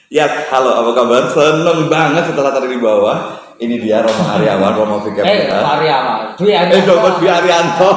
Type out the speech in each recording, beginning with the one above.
Ya, halo, apa kabar? Seneng banget setelah tadi di bawah. Ini dia Romo Aryawan, Romo Fikir kita. Karyawan, Dwi Ariyanto. Dwi Ariyanto.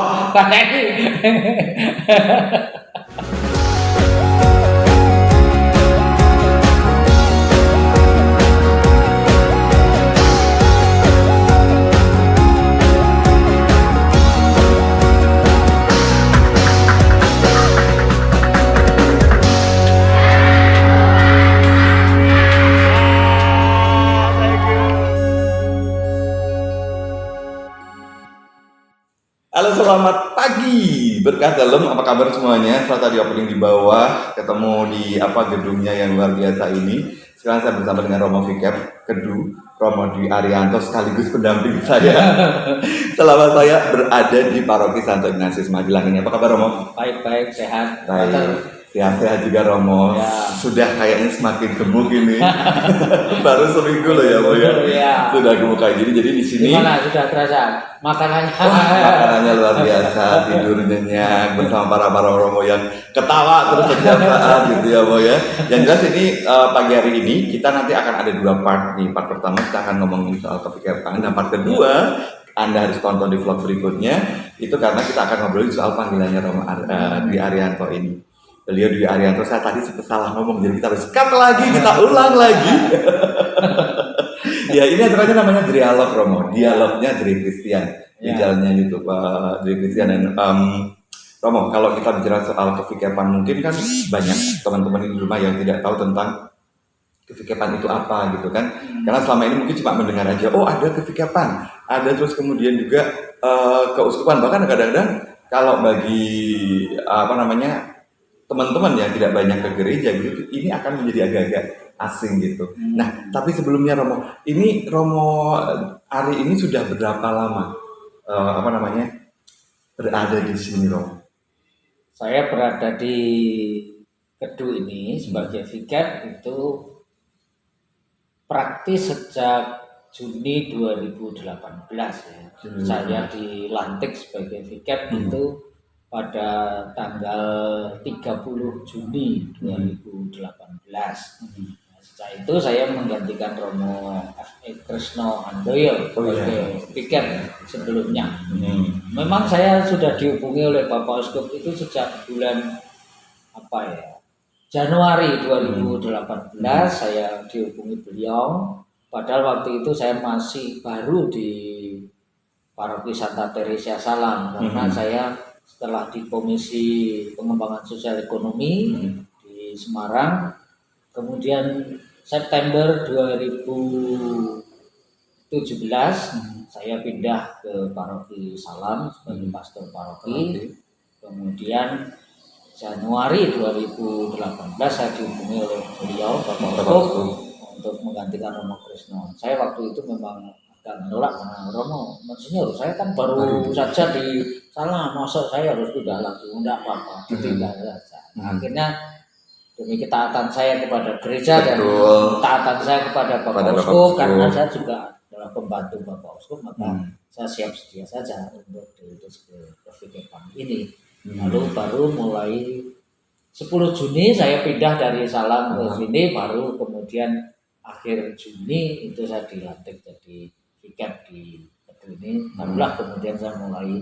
Halo, selamat pagi. Berkah dalam, apa kabar semuanya? Setelah tadi opening di bawah, ketemu di gedungnya yang luar biasa ini. Sekarang saya bersama dengan Romo Fikir Kedu, Romo Dwi Ariyanto sekaligus pendamping saya. Selama saya berada di Paroki Santo Ignatius Magelang ini. Apa kabar Romo? Baik, sehat. Baik. Sehat juga Romo. Ya. Sudah kayaknya semakin gemuk ini. Baru seminggu loh ya, Bo ya. Ya. Sudah gemuk kayak gini. Jadi di sini gimana sudah terasa makanannya? Makanannya luar biasa, tidur nyenyak bersama para Romo yang ketawa terus setiap saat gitu ya, Bo ya. Yang jelas ini pagi hari ini kita nanti akan ada 2 part nih. Part pertama kita akan ngomongin soal kefikiran, dan part kedua Anda harus tonton di vlog berikutnya. Itu karena kita akan ngobrolin soal panggilannya Romo Dwi Ariyanto ini. Beliau Dwi Ariyanto, saya tadi sempat salah ngomong, jadi kita harus cut lagi, kita ulang lagi. Ya, ini acaranya namanya Dialog Romo, dialognya dari Christian di channelnya YouTube dari Christian. Dan Romo, kalau kita bicara soal kefikiran, mungkin kan banyak teman-teman di rumah yang tidak tahu tentang kefikiran itu apa gitu kan. Karena selama ini mungkin cuma mendengar aja, oh ada kefikiran, ada terus kemudian juga keuskupan. Bahkan kadang-kadang kalau bagi teman-teman yang tidak banyak ke gereja gitu, ini akan menjadi agak-agak asing gitu. Nah, tapi sebelumnya Romo, ini Romo Ari ini sudah berapa lama berada di sini Romo? Saya berada di Kedu ini sebagai vicar itu praktis sejak Juni 2018 ya. Saya dilantik sebagai vicar itu pada tanggal 30 Juni 2018. Sejak itu saya menggantikan Romo F.E. Kresno Handoyo sebagai vicar sebelumnya. Memang saya sudah dihubungi oleh Bapak Uskup itu sejak bulan Januari 2018 saya dihubungi beliau. Padahal waktu itu saya masih baru di Paroki Santa Teresia Salam karena saya setelah di Komisi Pengembangan Sosial Ekonomi di Semarang, kemudian September 2017 saya pindah ke Paroki Salam sebagai pastor paroki. Kemudian Januari 2018 saya dihubungi oleh beliau Bapak Uskup untuk menggantikan Romo Kresno. Saya waktu itu memang agak menolak karena Romo Monsinyur, saya kan baru saja di Salam, masa saya harus pindah lagi? Enggak apa-apa, ditinggal saja. Akhirnya demi ketaatan saya kepada gereja dan ketaatan saya kepada Bapak Uskup, karena saya juga adalah pembantu Bapak Uskup, maka saya siap sedia saja untuk diutus ke kefikiran ini. Lalu baru mulai 10 Juni saya pindah dari Salam ke sini, baru kemudian akhir Juni itu saya dilantik jadi vikar di Kedu ini. Barulah kemudian saya mulai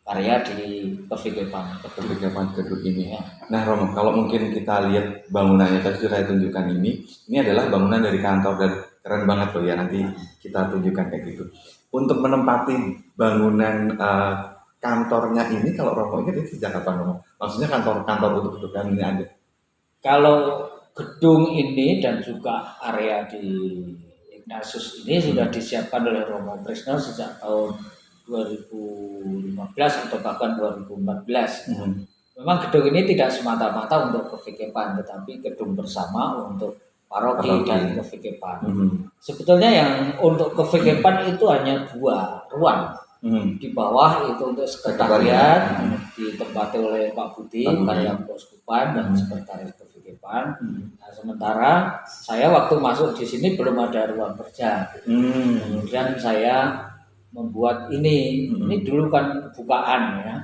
karya di kefikiran Kedu ini. Nah Romo, kalau mungkin kita lihat bangunannya tadi sudah saya tunjukkan ini adalah bangunan dari kantor dan keren banget loh ya, nanti kita tunjukkan kayak gitu. Untuk menempati bangunan kantornya ini, kalau Romo ini sejak kapan Romo? Maksudnya kantor untuk kedudukan ini ada? Kalau gedung ini dan juga area di Ignatius ini sudah disiapkan oleh Romo Kresno sejak tahun 2015 atau bahkan 2014. Memang gedung ini tidak semata-mata untuk kefikiran, tetapi gedung bersama untuk paroki dan kefikiran. Sebetulnya yang untuk kefikiran itu hanya 2 ruang. Di bawah itu untuk sekretariat, ditempati oleh Pak Budi, karya keuskupan dan sekretaris kefikipan. Nah, sementara saya waktu masuk di sini belum ada ruang kerja. Kemudian saya membuat ini dulu kan bukaan ya.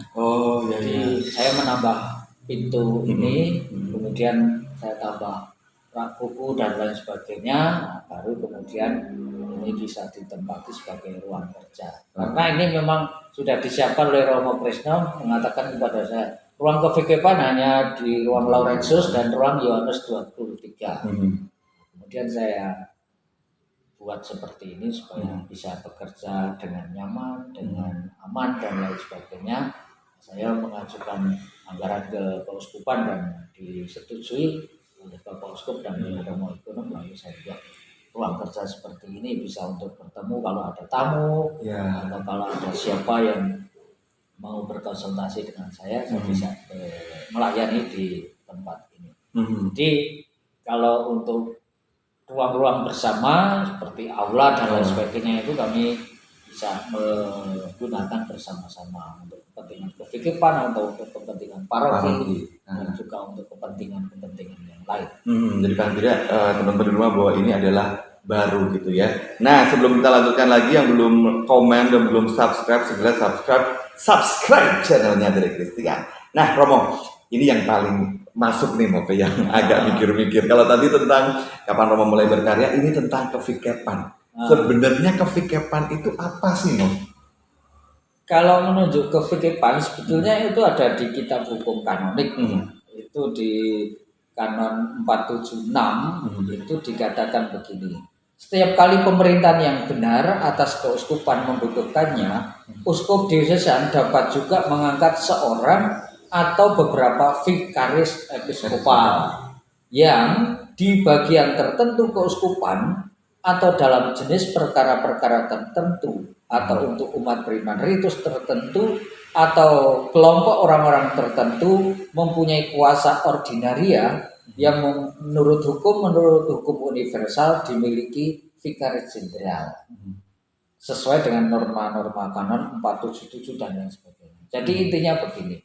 Jadi saya menambah pintu ini, kemudian saya tambah rak buku dan lain sebagainya, nah, baru kemudian ini bisa ditempati sebagai ruang kerja. Karena ini memang sudah disiapkan oleh Romo Kresno mengatakan kepada saya, ruang kevikepan hanya di ruang Laurentius dan ruang Yohanes 23. Kemudian saya buat seperti ini supaya bisa bekerja dengan nyaman, dengan aman dan lain sebagainya. Saya mengajukan anggaran ke Keuskupan dan disetujui oleh Bapak Uskup dan Romo Ekonom, lalu saya buat ruang kerja seperti ini bisa untuk bertemu kalau ada tamu atau kalau ada siapa yang mau berkonsultasi dengan saya bisa melayani di tempat ini. Jadi kalau untuk ruang-ruang bersama seperti aula dan lain sebagainya itu kami bisa menggunakan bersama-sama untuk kepentingan kevikepan atau untuk kepentingan paroki dan juga untuk kepentingan-kepentingan yang lain. Jadi paling tidak teman-teman di rumah bahwa ini adalah baru gitu ya. Nah, sebelum kita lanjutkan lagi, yang belum komen dan belum subscribe, segera subscribe channelnya dari Christian. Nah, Romo, ini yang paling masuk nih mau ke yang agak mikir-mikir. Kalau tadi tentang kapan Romo mulai berkarya, ini tentang kevikepan. Sebenarnya kevikepan itu apa sih, Mo? Kalau menunjuk kevikepan sebetulnya itu ada di kitab hukum kanonik. Itu di kanon 476 itu dikatakan begini. Setiap kali pemerintahan yang benar atas keuskupan membutuhkannya, uskup diosesan dapat juga mengangkat seorang atau beberapa vikaris episkopal yang di bagian tertentu keuskupan atau dalam jenis perkara-perkara tertentu atau untuk umat beriman ritus tertentu atau kelompok orang-orang tertentu mempunyai kuasa ordinaria yang menurut hukum universal dimiliki vikaris jenderal sesuai dengan norma-norma kanon 477 dan lain sebagainya. Jadi intinya begini,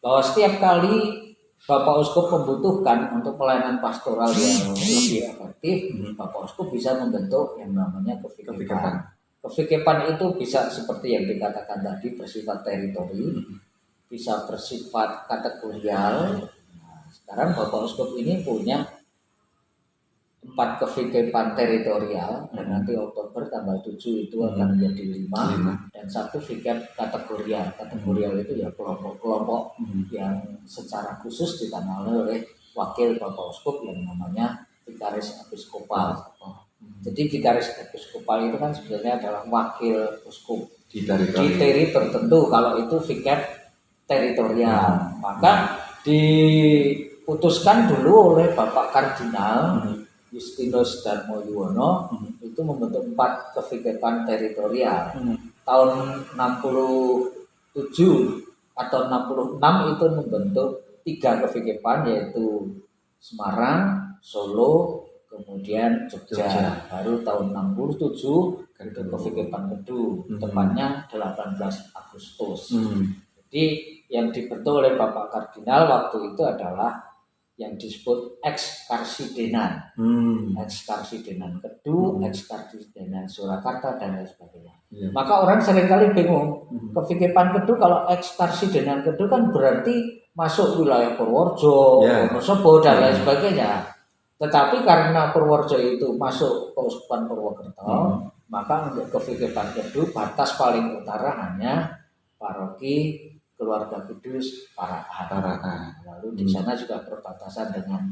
bahwa setiap kali Bapak Uskup membutuhkan untuk pelayanan pastoral yang lebih efektif, Bapak Uskup bisa membentuk yang namanya kevikepan. Kevikepan itu bisa seperti yang dikatakan tadi, bersifat teritori, bisa bersifat kategorial. Nah, sekarang Bapak Uskup ini punya 4 kevikepan teritorial dan nanti Oktober tanggal 7 itu akan menjadi 5 dan 1 viket kategorial. Kategorial itu ya kelompok-kelompok yang secara khusus ditangani oleh wakil Bapak Uskup yang namanya vikaris episkopal. Jadi vikaris episkopal itu kan sebenarnya adalah wakil uskup di teri tertentu. Kalau itu viket teritorial, maka diputuskan dulu oleh Bapak Kardinal Justinus Darmo Yuwono itu membentuk 4 kevikepan teritorial. Tahun 67 atau 66 itu membentuk 3 kevikepan, yaitu Semarang, Solo, kemudian Jogja. Baru tahun 67 itu kevikepan Kedu, tepatnya 18 Agustus. Jadi yang dibentuk oleh Bapak Kardinal waktu itu adalah yang disebut ekskarsidenan, ekskarsidenan Kedu, ekskarsidenan Surakarta dan lain sebagainya. Maka orang seringkali bingung, kevikepan Kedu kalau ekskarsidenan Kedu kan berarti masuk wilayah Purworejo, Wonosobo dan lain sebagainya. Tetapi karena Purworejo itu masuk Keuskupan Purwokerto, maka untuk kevikepan Kedu batas paling utara hanya paroki Keluarga Kudus Parahan. Lalu di sana juga berbatasan dengan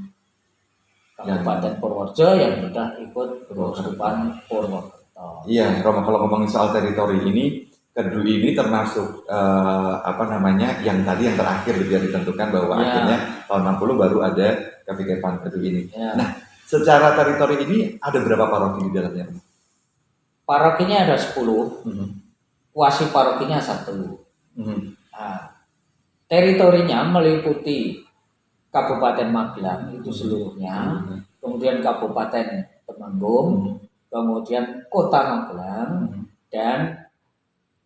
Kabupaten Purworejo yang sudah ikut Keuskupan Purwokerto. Iya, Romo, kalau ngomongin soal teritori ini, Kedu ini termasuk yang tadi yang terakhir yang ditentukan bahwa akhirnya tahun 60 baru ada kevikepan Kedu ini. Nah, secara teritori ini ada berapa paroki di dalamnya? Parokinya ada 10, kuasi parokinya 1. Nah, teritorinya meliputi Kabupaten Magelang itu seluruhnya, kemudian Kabupaten Temanggung, kemudian Kota Magelang, dan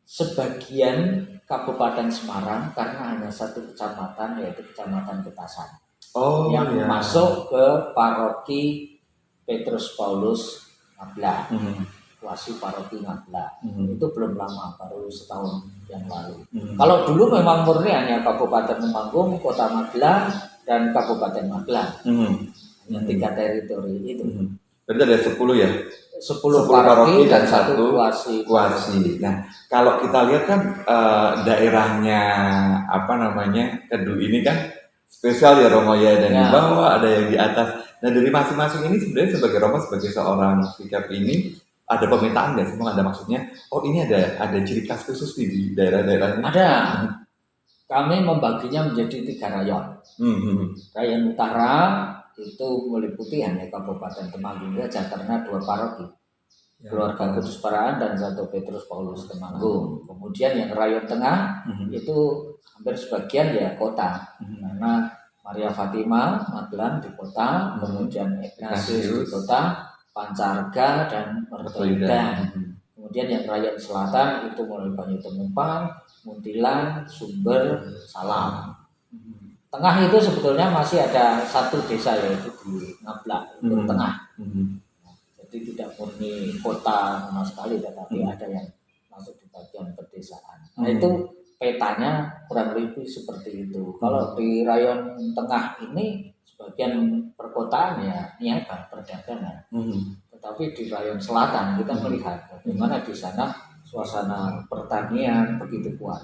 sebagian Kabupaten Semarang karena hanya 1 kecamatan yaitu Kecamatan Getasan yang masuk ke paroki Petrus Paulus Ngabla. Kuasi paroki Ngabla itu belum lama, baru setahun yang lalu. Kalau dulu memang murni hanya Kabupaten Temanggung, Kota Magelang, dan Kabupaten Magelang. yang 3 teritori itu. Berarti ada 10 ya? 10 paroki paroki dan 1 kuasi. Nah, kalau kita lihat kan daerahnya Kedu ini kan spesial ya Romo ya, dan di bawah ada yang di atas. Nah, dari masing-masing ini sebenarnya sebagai Romo, sebagai seorang sikap ini ada pemetaan nggak sih? Ada maksudnya, oh ini ada ciri khas khusus di daerah-daerah ini? Ada. Kami membaginya menjadi 3 rayon. Rayon utara itu meliputi hanya Kabupaten Temanggung saja karena 2 paroki, Keluarga Kudus Paraan dan Santo Petrus Paulus Temanggung. Kemudian yang rayon tengah itu hampir sebagian ya kota, karena Maria Fatima Magelang di kota, kemudian Ignatius di kota, Pancarga dan Mertoidan. Kemudian yang rayon selatan itu mulai Banyu Temumpang, Muntilan, Sumber, Salam. Tengah itu sebetulnya masih ada 1 desa yaitu di Ngablak, itu tengah. Jadi tidak murni kota sama sekali, tetapi ada yang masuk di bagian pedesaan. Nah itu petanya kurang lebih seperti itu. Kalau di rayon tengah ini sebagian perkotaan ya niaga, perdagangan. Tetapi di rayon selatan kita melihat bagaimana di sana suasana pertanian begitu kuat.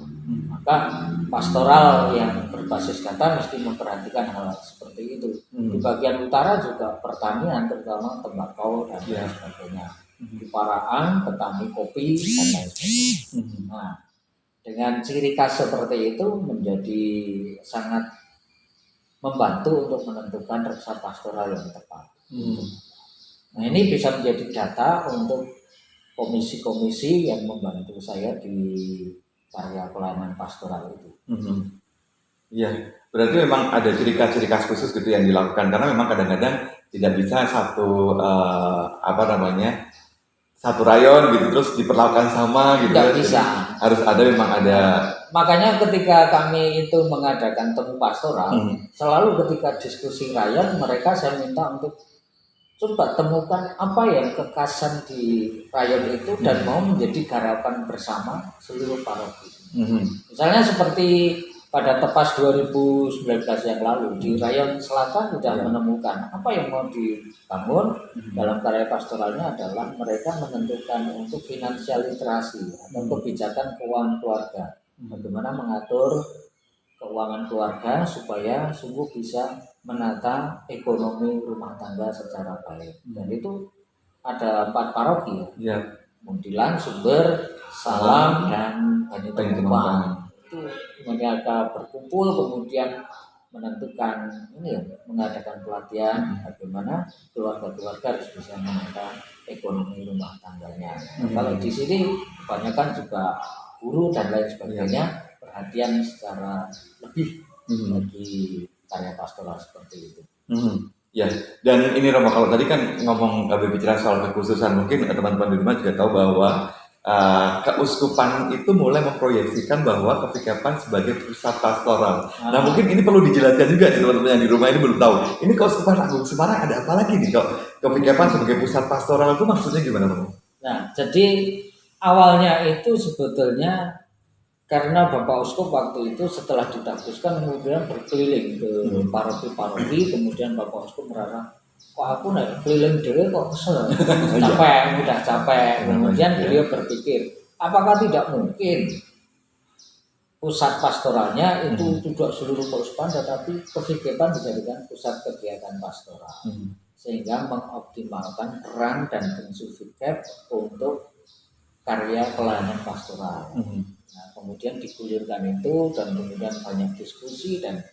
Maka pastoral yang berbasis data mesti memperhatikan hal seperti itu. Di bagian utara juga pertanian, terutama tembakau dan lain sebagainya. Di Paraan petani kopi dan lain sebagainya. Nah, dengan ciri khas seperti itu menjadi sangat membantu untuk menentukan reksa pastoral yang tepat. Nah, ini bisa menjadi data untuk komisi-komisi yang membantu saya di karya pelayanan pastoral itu. Iya, berarti memang ada ciri khas khusus gitu yang dilakukan, karena memang kadang-kadang tidak bisa satu rayon gitu terus diperlakukan sama gitu. Tidak bisa. Harus ada, memang ada. Makanya ketika kami itu mengadakan temu pastoral, selalu ketika diskusi rayon mereka saya minta untuk coba temukan apa yang kekhasan di rayon itu dan mau menjadi garapan bersama seluruh paroki. Misalnya seperti pada Tepas 2019 yang lalu di rayon selatan sudah menemukan apa yang mau dibangun dalam karya pastoralnya adalah mereka menentukan untuk finansial literasi atau kebijakan keuangan keluarga. Bagaimana mengatur keuangan keluarga supaya sungguh bisa menata ekonomi rumah tangga secara baik. Dan itu ada 4 paroki ya. Muntilan, Sumber, Salam, dan Banyu Temumpang. Itu mereka berkumpul kemudian menentukan mengadakan pelatihan bagaimana keluarga-keluarga harus bisa menata ekonomi rumah tangganya. Kalau di sini kebanyakan juga guru dan lain sebagainya perhatian secara lebih bagi karya pastoral seperti itu. Ya, dan ini Romo, kalau tadi kan ngomong berbicara soal kekhususan, mungkin teman-teman di rumah juga tahu bahwa keuskupan itu mulai memproyeksikan bahwa kepikapan sebagai pusat pastoral. Nah, mungkin ini perlu dijelaskan juga nih teman-teman yang di rumah ini belum tahu. Ini keuskupan Agung Semarang ada apa lagi nih kok kepikapan sebagai pusat pastoral itu maksudnya gimana, Romo? Nah, jadi awalnya itu sebetulnya karena Bapak Uskup waktu itu setelah didapuskan kemudian berkeliling ke paroki-paroki, kemudian Bapak Uskup merasa kok aku keliling dhewe kok kesel, udah capek. Kemudian beliau berpikir, apakah tidak mungkin pusat pastoralnya itu tidak seluruh keuskupan, tetapi kepikapan dijadikan pusat kegiatan pastoral, sehingga mengoptimalkan peran dan fungsi fikep untuk karya pelayanan pastoral. Nah, kemudian digulirkan itu dan kemudian banyak diskusi dan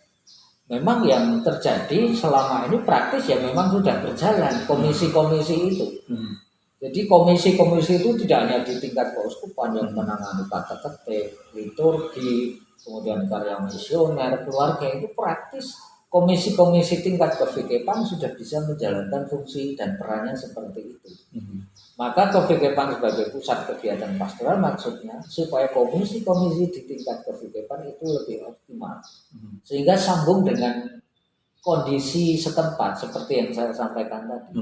memang yang terjadi selama ini praktis ya memang sudah berjalan komisi-komisi itu. Jadi komisi-komisi itu tidak hanya di tingkat keuskupan yang menangani kata-ketik, liturgi, kemudian karya misioner, keluarga, itu praktis komisi-komisi tingkat kevikepan sudah bisa menjalankan fungsi dan perannya seperti itu. Maka kevikepan sebagai pusat kegiatan pastoral maksudnya supaya komisi-komisi di tingkat kevikepan itu lebih optimal, sehingga sambung dengan kondisi setempat seperti yang saya sampaikan tadi.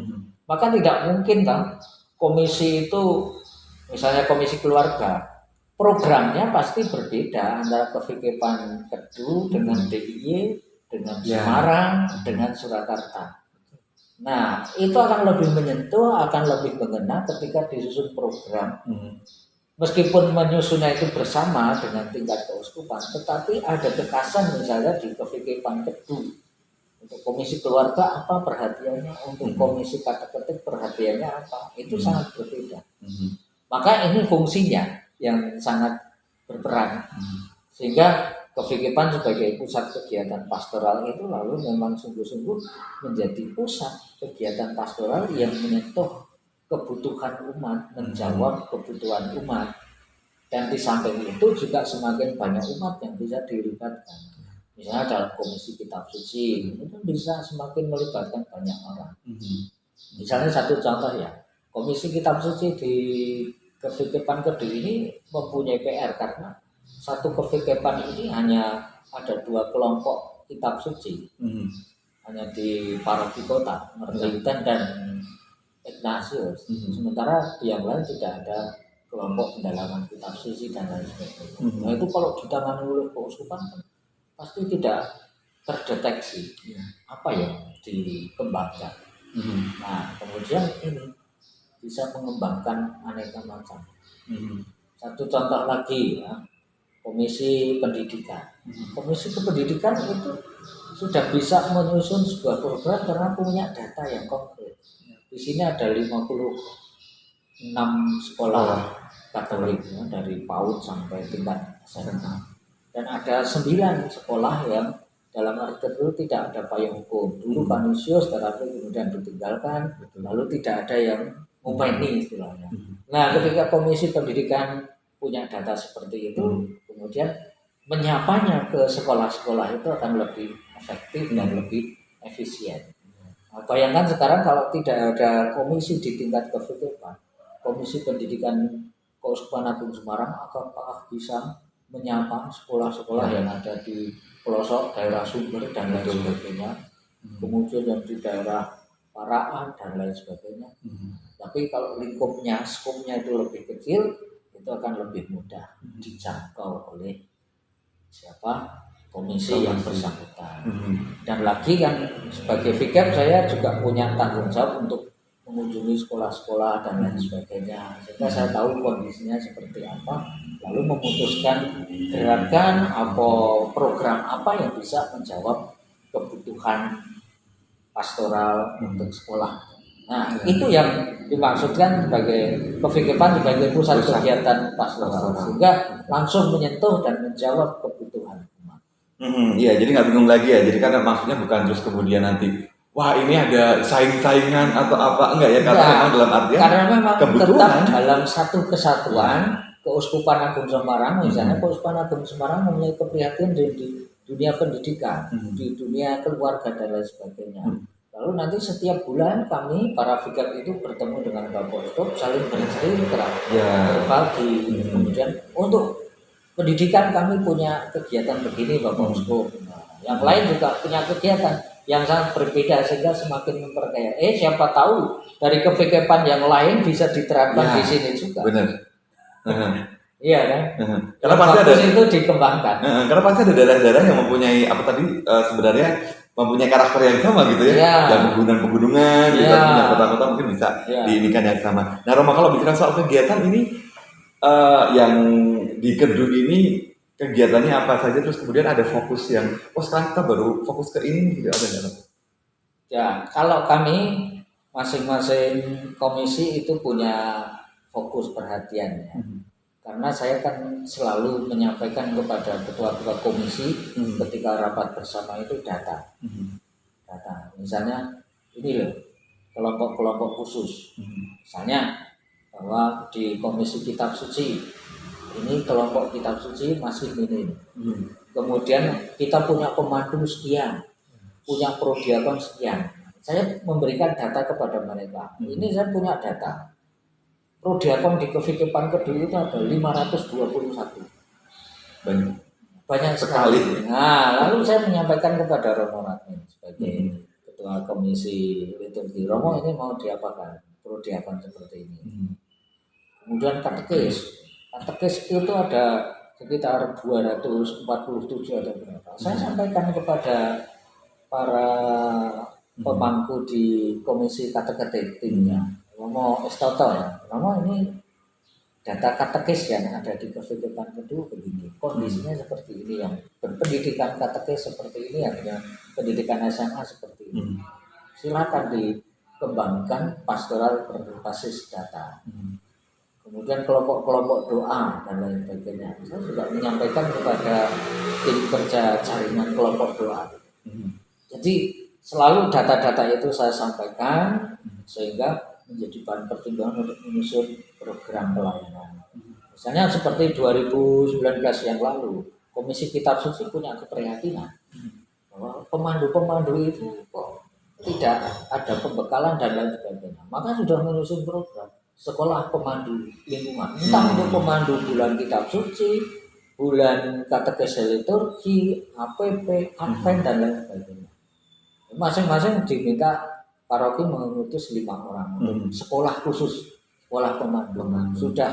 Maka tidak mungkin kan komisi itu, misalnya komisi keluarga, programnya pasti berbeda antara kevikepan Kedu dengan DIY, dengan Semarang, dengan Surakarta. Nah, itu akan lebih menyentuh, akan lebih mengena ketika disusun program. Meskipun menyusunnya itu bersama dengan tingkat keuskupan, tetapi ada kekasan misalnya di kefikepan Kedu. Untuk komisi keluarga apa perhatiannya, untuk komisi kata-ketik perhatiannya apa, itu sangat berbeda. Maka ini fungsinya yang sangat berperan. Sehingga kefikepan sebagai pusat kegiatan pastoral itu lalu memang sungguh-sungguh menjadi pusat kegiatan pastoral yang menyentuh kebutuhan umat, menjawab kebutuhan umat. Dan di samping itu juga semakin banyak umat yang bisa dilibatkan. Misalnya dalam komisi kitab suci, itu bisa semakin melibatkan banyak orang. Misalnya satu contoh ya, komisi kitab suci di kefikepan Kedu ini mempunyai PR karena satu kefikepan ini hanya ada 2 kelompok kitab suci, hanya di paroki kota, Merlinten dan Ignatius. Sementara di yang lain tidak ada kelompok pendalaman kitab suci dan lain sebagainya. Nah itu kalau ditangani oleh keuskupan pasti tidak terdeteksi apa yang dikembangkan. Nah kemudian ini bisa mengembangkan aneka macam. Satu contoh lagi ya, komisi pendidikan. Komisi pendidikan itu sudah bisa menyusun sebuah program karena punya data yang konkret. Di sini ada 56 sekolah Katolik ya, dari PAUD sampai tingkat SMA. Dan ada 9 sekolah yang dalam arti tertentu tidak ada payung hukum. Dulu Kanisius tetapi kemudian ditinggalkan, lalu tidak ada yang ngopeni istilahnya. Nah, ketika komisi pendidikan punya data seperti itu, kemudian menyapanya ke sekolah-sekolah itu akan lebih efektif dan lebih efisien. Nah, bayangkan sekarang kalau tidak ada komisi di tingkat kefikepan, komisi pendidikan Keuskupan Agung Semarang apakah bisa menyapa sekolah-sekolah yang ada di pelosok daerah Sumber dan lain sebagainya, kemudian yang di daerah Paraan dan lain sebagainya. Tapi kalau lingkupnya, skopnya itu lebih kecil, itu akan lebih mudah dijangkau oleh siapa komisi yang bersangkutan. Dan lagi kan sebagai fikir saya juga punya tanggung jawab untuk mengunjungi sekolah-sekolah dan lain sebagainya, sehingga saya tahu kondisinya seperti apa, lalu memutuskan gerakan atau program apa yang bisa menjawab kebutuhan pastoral untuk sekolah. Nah, itu yang dimaksudkan sebagai kefikepan sebagai pusat kegiatan pastoral, sehingga langsung menyentuh dan menjawab kebutuhan umat. Iya, jadi nggak bingung lagi ya. Jadi karena maksudnya bukan terus kemudian nanti wah ini ada saing-saingan atau apa, enggak ya, karena memang dalam artian karena memang kebutuhan tetap dalam satu kesatuan. Keuskupan Agung Semarang misalnya, Keuskupan Agung Semarang mempunyai keprihatinan di dunia pendidikan, di dunia keluarga dan lain sebagainya. Lalu nanti setiap bulan kami para fikir itu bertemu dengan Bapak Uskup, saling bercerita, berbagi. Kemudian untuk pendidikan kami punya kegiatan begini Bapak Uskup, yang lain juga punya kegiatan yang sangat berbeda sehingga semakin memperkaya. Siapa tahu dari kefikepan yang lain bisa diterapkan di sini juga. Benar. Iya kan? Karena pasti ada itu dikembangkan. Karena pasti ada daerah-daerah yang mempunyai apa tadi sebenarnya mempunyai karakter yang sama gitu ya. Yang pegunungan-pegunungan, gitu, yang kota-kota mungkin bisa diinikan yang sama. Nah, Roma kalau bicara soal kegiatan ini yang di Kedu ini kegiatannya apa saja, terus kemudian ada fokus yang sekarang kita baru fokus ke ini gitu, ada nggak? Ya, kalau kami masing-masing komisi itu punya fokus perhatiannya. Karena saya kan selalu menyampaikan kepada ketua-ketua komisi ketika rapat bersama itu data. Data. Misalnya ini loh, kelompok-kelompok khusus. Misalnya bahwa di komisi kitab suci ini kelompok kitab suci masih minim. Kemudian kita punya pemandu sekian, punya prodiakon sekian. Saya memberikan data kepada mereka. Ini saya punya data. Prodiakon di kefikepan Kedu itu ada 521. Banyak sekali. Nah, lalu saya menyampaikan kepada Romo Radmin sebagai ketua komisi liturgi. Romo ini mau diapakan? Prodiakon seperti ini. Kemudian katekis itu ada sekitar 247 atau berapa. Saya sampaikan kepada para pemangku di komisi kateketiknya ngomong Estoto ya, ngomong ini data katekis yang ada di kehidupan kedua begini, kondisinya seperti ini, yang berpendidikan katekis seperti ini, yang pendidikan SMA seperti ini. Silakan dikembangkan pastoral berbasis data. Kemudian kelompok-kelompok doa dan lain sebagainya. Saya juga menyampaikan kepada tim kerja jaringan kelompok doa. Jadi selalu data-data itu saya sampaikan sehingga menjadi bahan pertimbangan untuk menyusun program pelayanan. Misalnya seperti 2019 yang lalu, Komisi Kitab Suci punya keprihatinan bahwa pemandu-pemandu itu kok tidak ada pembekalan dan lain sebagainya. Maka sudah menyusun program sekolah pemandu lingkungan, entah untuk pemandu bulan Kitab Suci, bulan katekesi liturgi, APP, Advent dan lain sebagainya. Masing-masing diminta paroki mengutus 5 orang untuk sekolah khusus, sekolah pemandu. Sudah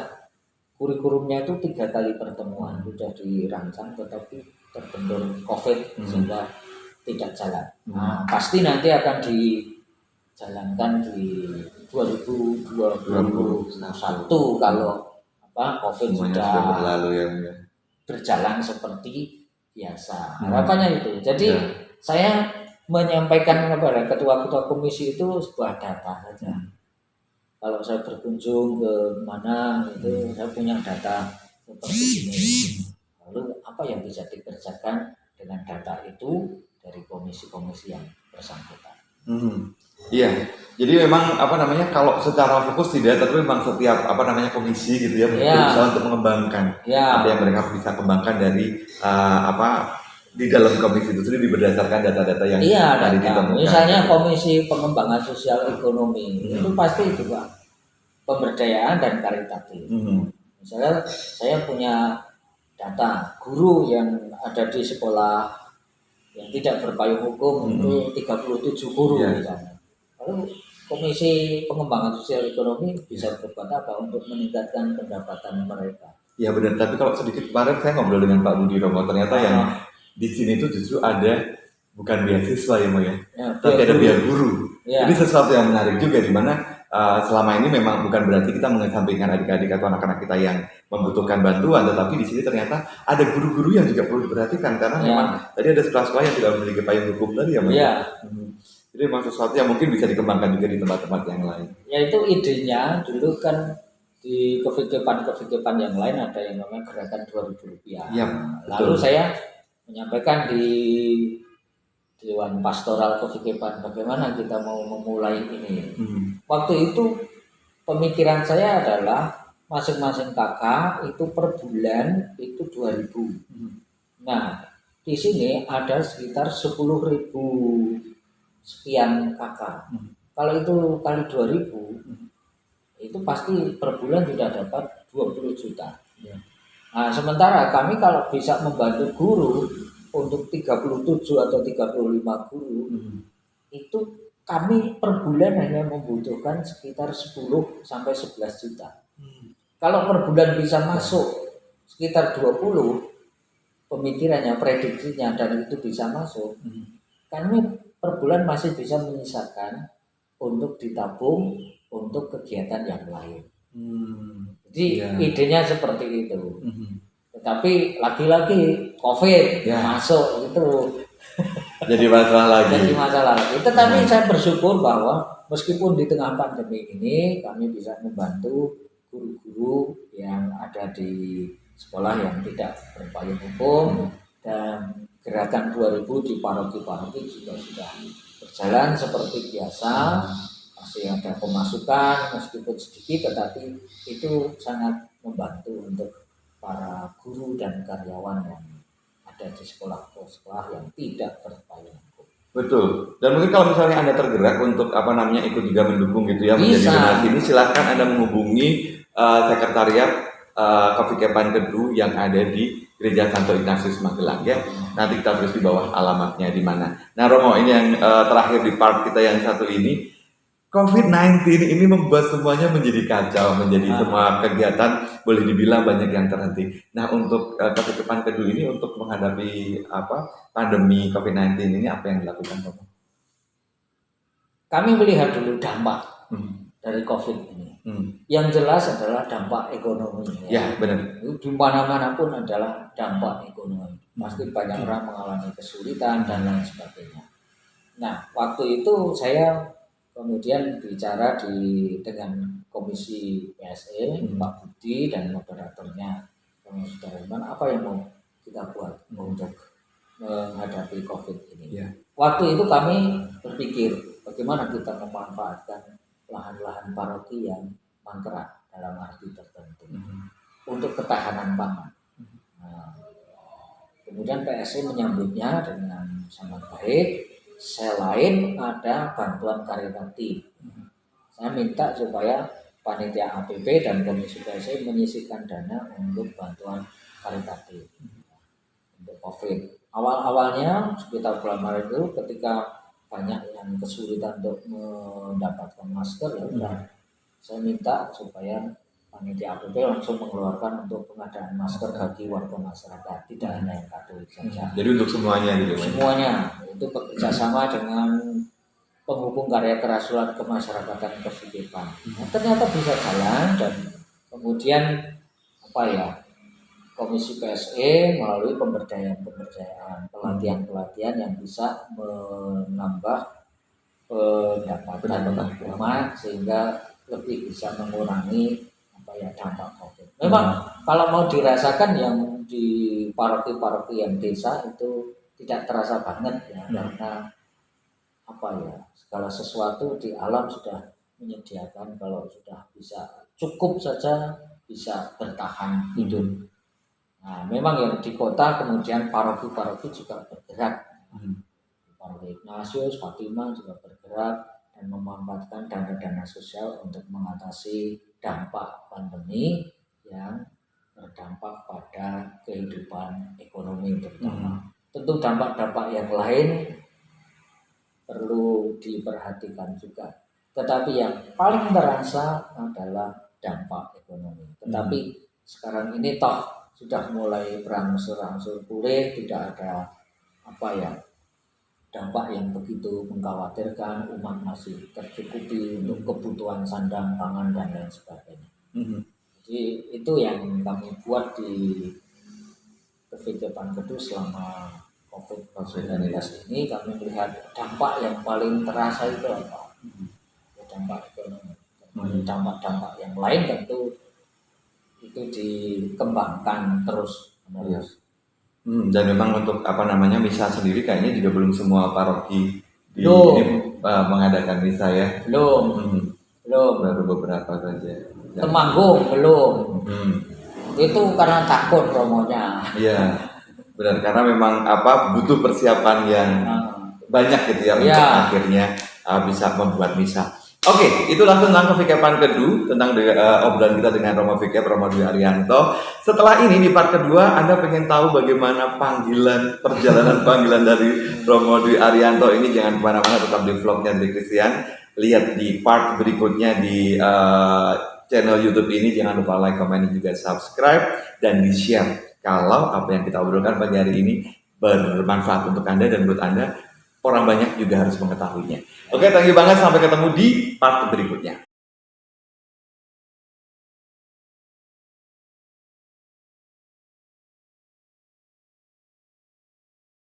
kurikulumnya itu 3 kali pertemuan sudah dirancang, tetapi terbentur COVID sehingga tidak jalan. Nah, pasti nanti akan dijalankan di 2021 kalau COVID sudah berlalu ya. Berjalan seperti biasa. Harapannya itu. Jadi saya menyampaikan kepada ketua-ketua komisi itu sebuah data saja. Kalau saya berkunjung ke mana itu saya punya data seperti ini. Lalu apa yang bisa dikerjakan dengan data itu dari komisi-komisi yang bersangkutan. Iya. Jadi memang kalau secara fokus tidak, tapi memang setiap komisi gitu ya berusaha untuk mengembangkan apa yang mereka bisa kembangkan dari di dalam komisi itu sendiri berdasarkan data-data yang tadi ditemukan. Misalnya komisi pengembangan sosial ekonomi itu pasti juga pemberdayaan dan karitatif. Misalnya saya punya data guru yang ada di sekolah yang tidak berpayung hukum itu 37 guru misalnya. Lalu komisi pengembangan sosial ekonomi bisa berbuat apa untuk meningkatkan pendapatan mereka? Ya benar, tapi kalau sedikit kemarin saya ngobrol dengan Pak Budi Romo, ternyata yang di sini itu justru ada bukan beasiswa ya Mo ya, tapi ada biaya guru. Jadi sesuatu yang menarik juga di mana selama ini memang bukan berarti kita mengesampingkan adik-adik atau anak-anak kita yang membutuhkan bantuan, tetapi di sini ternyata ada guru-guru yang juga perlu diperhatikan karena memang tadi ada sekolah-sekolah yang tidak memiliki payung hukum tadi ya Mo. Jadi memang sesuatu yang mungkin bisa dikembangkan juga di tempat-tempat yang lain. Ya itu idenya dulu kan di kefikepan yang lain ada yang namanya gerakan 2.000 rupiah. Lalu saya menyampaikan di Dewan Pastoral Kefikepan bagaimana kita mau memulai ini. Waktu itu pemikiran saya adalah masing-masing kakak itu per bulan itu 2.000. Nah di sini ada sekitar 10.000 sekian kakak. Kalau itu kali 2.000 itu pasti per bulan sudah dapat 20 juta. Nah, sementara kami kalau bisa membantu guru untuk 37 atau 35 guru itu kami per bulan hanya membutuhkan sekitar 10 sampai 11 juta. Kalau per bulan bisa masuk sekitar 20 pemikirannya, prediksinya dan itu bisa masuk, kami per bulan masih bisa menyisakan untuk ditabung untuk kegiatan yang lain. Jadi idenya seperti itu. Tetapi lagi-lagi COVID masuk itu jadi masalah lagi. Tetapi saya bersyukur bahwa meskipun di tengah pandemi ini kami bisa membantu guru-guru yang ada di sekolah yang tidak berpayung hukum dan gerakan 2.000 di paroki-paroki juga sudah berjalan seperti biasa. Masih ada pemasukan meskipun sedikit, tetapi itu sangat membantu untuk para guru dan karyawan yang ada di sekolah-sekolah yang tidak berpayung hukum. Betul. Dan mungkin kalau misalnya Anda tergerak untuk ikut juga mendukung gitu ya menjadi donasi ini, silahkan Anda menghubungi sekretariat Kefikepan Kedu yang ada di Gereja Santo Ignatius Magelang ya. Nanti kita tulis di bawah alamatnya di mana. Nah Romo, ini yang terakhir di part kita yang satu ini, COVID-19 ini membuat semuanya menjadi kacau, menjadi semua kegiatan boleh dibilang banyak yang terhenti. Nah untuk Kefikepan Kedu ini untuk menghadapi pandemi COVID-19 ini apa yang dilakukan Romo? kami melihat dulu dampak Hmm. dari COVID ini. Hmm. Yang jelas adalah dampak ekonomi. Ya, benar. Di mana-mana pun adalah dampak ekonomi. Pasti banyak orang mengalami kesulitan dan lain sebagainya. Nah, waktu itu saya kemudian bicara dengan Komisi PSE, Pak Budi dan moderatornya, Saudara, apa yang mau kita buat untuk menghadapi COVID ini. Ya. Waktu itu kami berpikir bagaimana kita memanfaatkan lahan-lahan paroki yang mangkrak dalam arti tertentu untuk ketahanan pangan. Nah, kemudian PSE menyambutnya dengan sangat baik. Selain ada bantuan karitatif, saya minta supaya panitia APB dan Komisi PSE menyisihkan dana untuk bantuan karitatif untuk COVID. Awal-awalnya sekitar bulan Maret itu ketika banyak yang kesulitan untuk mendapatkan masker, ya udah saya minta supaya panitia APB langsung mengeluarkan untuk pengadaan masker bagi warga masyarakat, tidak hanya yang Katolik saja. Jadi untuk semuanya gitu. Semuanya itu bekerjasama dengan penghubung karya kerasulan kemasyarakatan kevikipan. Nah, ternyata bisa jalan dan kemudian Komisi PSE melalui pemberdayaan, pelatihan yang bisa menambah pendapatan umat sehingga lebih bisa mengurangi dampak COVID. Memang kalau mau dirasakan yang di paroki-paroki yang desa itu tidak terasa banget ya, karena segala sesuatu di alam sudah menyediakan kalau sudah bisa cukup saja bisa bertahan hidup. Nah, memang yang di kota kemudian paroki-paroki juga bergerak. Paroki Ignatius, Fatima juga bergerak dan memanfaatkan dana-dana sosial untuk mengatasi dampak pandemi yang berdampak pada kehidupan ekonomi terutama. Tentu dampak-dampak yang lain perlu diperhatikan juga. Tetapi yang paling terasa adalah dampak ekonomi. Tetapi sekarang ini sudah mulai berangsur-angsur pulih, tidak ada dampak yang begitu mengkhawatirkan, umat masih tercukupi untuk kebutuhan sandang, pangan dan lain sebagainya. Jadi itu yang kami buat di kevikipan Kedus selama COVID-19 ini. Kami melihat dampak yang paling terasa itu apa? Dampak ekonomi. Dampak-dampak yang lain tentu itu dikembangkan terus menerus. Dan memang untuk misa sendiri kayaknya juga belum semua paroki di ini mengadakan misa ya. Belum. Baru beberapa saja. Temanggung belum. Itu karena takut romonya. Iya. Benar, karena memang butuh persiapan yang banyak gitu ya untuk akhirnya bisa membuat misa. Oke, itulah tentang kevikipan Kedu, tentang obrolan kita dengan Romo Vikep, Romo Dwi Arianto. Setelah ini di part kedua, Anda pengen tahu bagaimana perjalanan panggilan dari Romo Dwi Arianto ini, jangan kemana-mana, tetap di vlognya dari Christian. Lihat di part berikutnya di channel YouTube ini, jangan lupa like, komen, dan juga subscribe, dan di-share. Kalau apa yang kita obrolkan pagi hari ini bermanfaat untuk Anda dan buat Anda, orang banyak juga harus mengetahuinya. Oke, thank you banget. Sampai ketemu di part berikutnya.